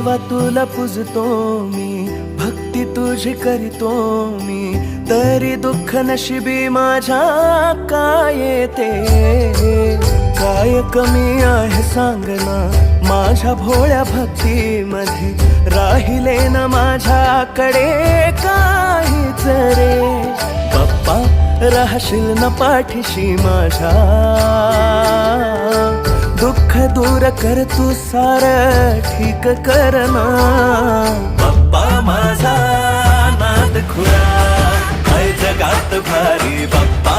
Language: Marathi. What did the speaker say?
देवा तुला पूजतो मी, भक्ती तुझी करीतो मी, तरी दुःख नशिबी माझ्या काय येते? काय कमी आहे सांग ना माझ्या भोळ्या भक्तीमध्ये, राहिले ना माझ्याकडे काहीच रे. बाप्पा राहशील ना पाठीशी माझ्या, दुःख दूर कर तू सार ठीक कर ना. बाप्पा माझा नाद खुळा, जगात भारी बाप्पा.